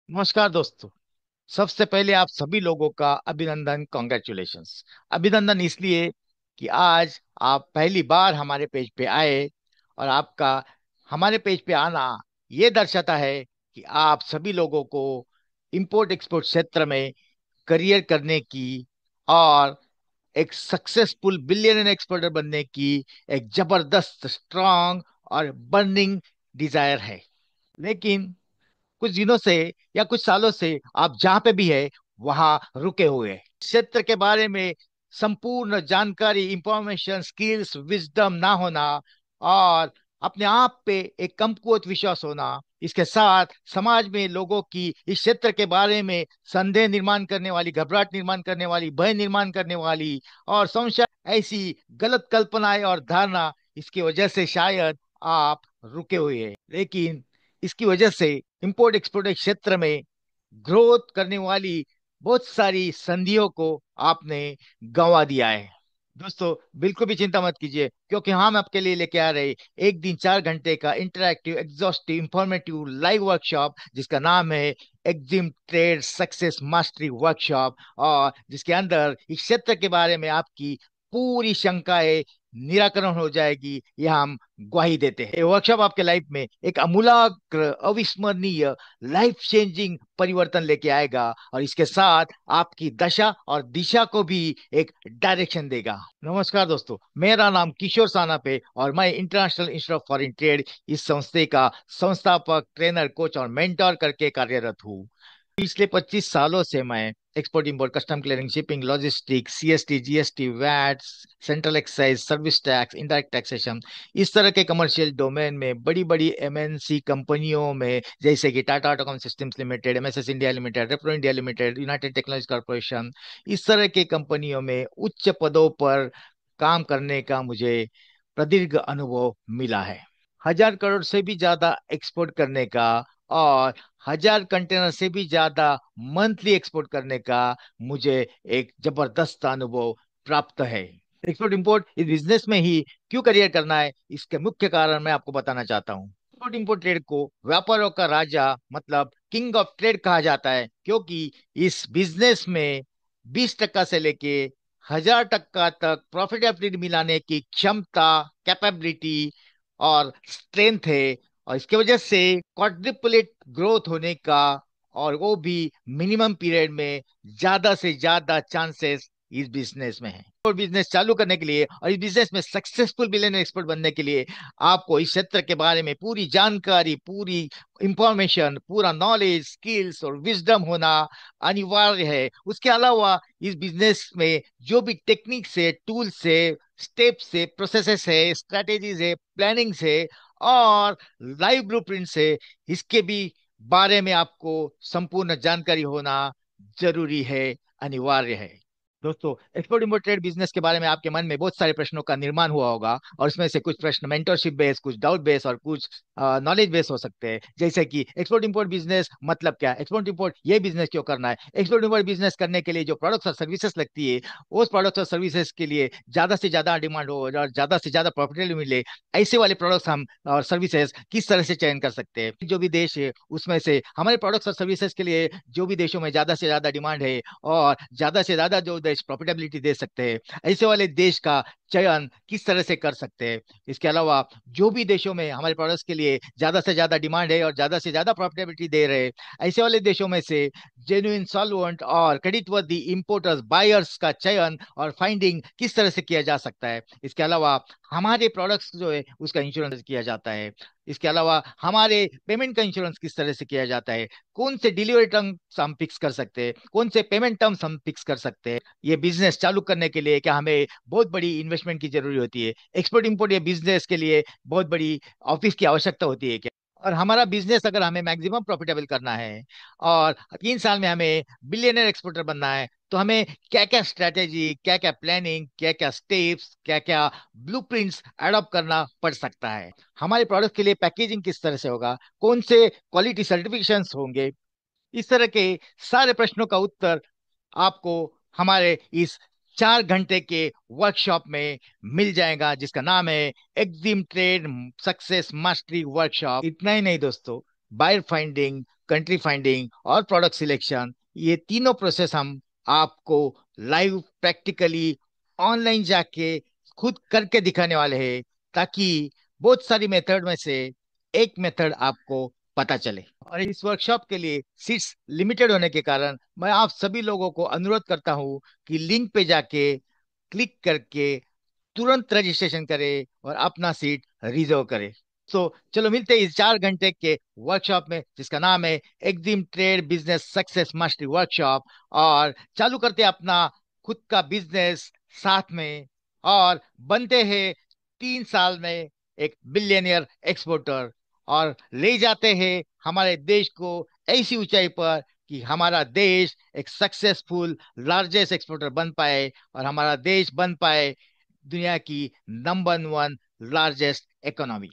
नमस्कार दोस्तों। सबसे पहले आप सभी लोगों का अभिनंदन, कॉन्ग्रेचुलेशंस। अभिनंदन इसलिए कि आज आप पहली बार हमारे पेज पे आए, और आपका हमारे पेज पे आना ये दर्शाता है कि आप सभी लोगों को इंपोर्ट एक्सपोर्ट क्षेत्र में करियर करने की और एक सक्सेसफुल बिलियनर एक्सपोर्टर बनने की एक जबरदस्त, स्ट्रांग और बर्निंग डिजायर है। लेकिन कुछ दिनों से या कुछ सालों से आप जहां पे भी है वहां रुके हुए हैं। क्षेत्र के बारे में संपूर्ण जानकारी, इंफॉर्मेशन, स्किल्स, विजडम ना होना और अपने आप पे एक कमकुवत विश्वास होना, इसके साथ समाज में लोगों की इस क्षेत्र के बारे में संदेह निर्माण करने वाली, घबराहट निर्माण करने वाली, भय निर्माण करने वाली और संशय, ऐसी गलत कल्पनाएं और धारणा, इसकी वजह से शायद आप रुके हुए हैं। लेकिन इसकी वजह से इंपोर्ट एक्सपोर्ट क्षेत्र में ग्रोथ करने वाली बहुत सारी संधियों को आपने गंवा दिया है। दोस्तों, बिल्कुल भी चिंता मत कीजिए, क्योंकि हम आपके लिए लेके आ रहे एक दिन 4 घंटे का interactive, exhaustive, informative live workshop, जिसका नाम है Exim trade success mastery workshop, और जिसके अंदर इस क्षेत्र के बारे में आपकी पूरी शंकाएं निराकरण हो जाएगी, यह हम ग्वाही देते हैं। ये वर्कशॉप आपके लाइफ में एक अमूलाग्र, अविस्मरणीय, लाइफ चेंजिंग परिवर्तन लेके आएगा, और इसके साथ आपकी दशा और दिशा को भी एक डायरेक्शन देगा। नमस्कार दोस्तों, मेरा नाम किशोर सानापे और मैं international institute of foreign trade, इस संस्थे का संस्थापक, ट्रेनर, कोच और मेंटोर करके कार्यरत हूँ। पिछले 25 सालों से मैं export import, custom clearing, shipping, logistic, CST, GST, VAT, central excise, service tax, indirect taxation, इस तरह के कमर्शियल डोमेन में बड़ी बड़ी एमएनसी कंपनियों में, जैसे कि Tata Autocomp Systems Limited, MSS India Limited, Repro India Limited, United Technology Corporation, इस तरह के कंपनियों में उच्च पदों पर काम करने का मुझे प्रदीर्घ अनुभव मिला है। 1,000 करोड़ से भी ज्यादा एक्सपोर्ट करने का और 1,000 कंटेनर से भी ज्यादा मंथली एक्सपोर्ट करने का मुझे एक जबरदस्त अनुभव प्राप्त है। एक्सपोर्ट इंपोर्ट इस बिजनेस में ही क्यों करियर करना है, इसके मुख्य कारण मैं आपको बताना चाहता हूँ। एक्सपोर्ट इंपोर्ट ट्रेड को व्यापारों का राजा, मतलब किंग ऑफ ट्रेड कहा जाता है, क्योंकि इस बिजनेस में 20% से लेके 1,000% तक प्रॉफिटेबिलिटी मिलाने की क्षमता, कैपेबिलिटी और स्ट्रेंथ है। और इसके वजह से क्वाड्रिपलेट ग्रोथ होने का, और वो भी मिनिमम पीरियड में, ज्यादा से ज्यादा चांसेस इस बिजनेस में है। और बिजनेस चालू करने के लिए और इस बिजनेस में सक्सेसफुल बिलियनर एक्सपर्ट बनने के लिए आपको इस क्षेत्र के बारे में पूरी जानकारी, पूरी इंफॉर्मेशन, पूरा नॉलेज, स्किल्स और विजडम होना अनिवार्य है। उसके अलावा इस बिजनेस में जो भी टेक्निक्स है, टूल्स है, स्टेप्स है, प्रोसेसेस है, स्ट्रेटेजीज है, प्लानिंग है और लाइव ब्लूप्रिंट्स है, इसके भी बारे में आपको संपूर्ण जानकारी होना जरूरी है, अनिवार्य है। दोस्तों, एक्सपोर्ट इंपोर्ट ट्रेड बिजनेस के बारे में आपके मन में बहुत सारे प्रश्नों का निर्माण हुआ होगा, और इसमें से कुछ प्रश्न मेंटरशिप बेस, कुछ डाउट बेस और कुछ नॉलेज बेस हो सकते हैं। जैसे कि एक्सपोर्ट इंपोर्ट बिजनेस मतलब क्या, एक्सपोर्ट इंपोर्ट ये बिजनेस क्यों करना है, एक्सपोर्ट इंपोर्ट बिजनेस करने के लिए जो प्रोडक्ट्स और सर्विसेज लगती है, उस प्रोडक्ट्स और सर्विसेज के लिए ज्यादा से ज्यादा डिमांड हो और ज्यादा से ज्यादा प्रॉफिटेबल मिले, ऐसे वाले प्रोडक्ट्स हम और सर्विसेज किस तरह से चयन कर सकते हैं। जो भी देश है उसमें से हमारे प्रोडक्ट्स और सर्विसेज के लिए जो भी देशों में ज्यादा से ज्यादा डिमांड है और ज्यादा से ज्यादा जो देश प्रॉफिटेबिलिटी दे सकते हैं, ऐसे वाले देश का चयन किस तरह से कर सकते हैं। इसके अलावा जो भी देशों में हमारे प्रोडक्ट्स के लिए ज्यादा से ज्यादा डिमांड है और ज्यादा से ज्यादा प्रॉफिटेबिलिटी दे रहे हैं, ऐसे वाले देशों में से जेन्युइन, सॉल्वेंट और क्रेडिट वर्दी इंपोर्टर्स, बायर्स का चयन और फाइंडिंग किस तरह से किया जा सकता है। इसके अलावा हमारे प्रोडक्ट्स जो है उसका इंश्योरेंस किया जाता है। इसके अलावा हमारे पेमेंट का इंश्योरेंस किस तरह से किया जाता है, कौन से डिलीवरी टर्म्स हम फिक्स कर सकते हैं, कौन से पेमेंट टर्म्स हम फिक्स कर सकते हैं। ये बिजनेस चालू करने के लिए क्या हमें बहुत बड़ी इन्वेस्टमेंट की जरूरी होती है? एक्सपोर्ट इंपोर्ट ये बिजनेस के लिए बहुत बड़ी ऑफिस की आवश्यकता होती है क्या? और हमारा बिजनेस अगर हमें मैक्सिमम प्रॉफिटेबल करना है और 3 साल में हमें बिलियनर एक्सपोर्टर बनना है, तो हमें क्या क्या स्ट्रेटेजी, क्या क्या प्लानिंग, क्या क्या स्टेप्स, क्या क्या ब्लूप्रिंट्स अडॉप्ट करना पड़ सकता है। हमारे प्रोडक्ट के लिए पैकेजिंग किस तरह से होगा, कौन से क्वालिटी सर्टिफिकेशंस होंगे, इस तरह के सारे प्रश्नों का उत्तर आपको हमारे इस 4 घंटे के वर्कशॉप में मिल जाएगा, जिसका नाम है Exim trade success mastery workshop. इतना ही नहीं दोस्तों, बायर फाइंडिंग, कंट्री फाइंडिंग और प्रोडक्ट सिलेक्शन, ये तीनों प्रोसेस हम आपको लाइव प्रैक्टिकली ऑनलाइन जाके खुद करके दिखाने वाले हैं, ताकि बहुत सारी मेथड में से एक मेथड आपको पता चले। और इस वर्कशॉप के लिए सीट्स लिमिटेड होने के कारण मैं आप सभी लोगों को अनुरोध करता हूं कि लिंक पे जाके क्लिक करके तुरंत रजिस्ट्रेशन करें और अपना सीट रिजर्व करें। तो चलो मिलते हैं इस 4 घंटे के वर्कशॉप में, जिसका नाम है Exim trade business success mastery workshop. और चालू करते हैं अपना खुद का बिजनेस साथ में, और बनते हैं 3 साल में एक बिलियनियर एक्सपोर्टर, और ले जाते हैं हमारे देश को ऐसी ऊंचाई पर कि हमारा देश एक सक्सेसफुल लार्जेस्ट एक्सपोर्टर बन पाए, और हमारा देश बन पाए दुनिया की नंबर 1 लार्जेस्ट इकोनॉमी।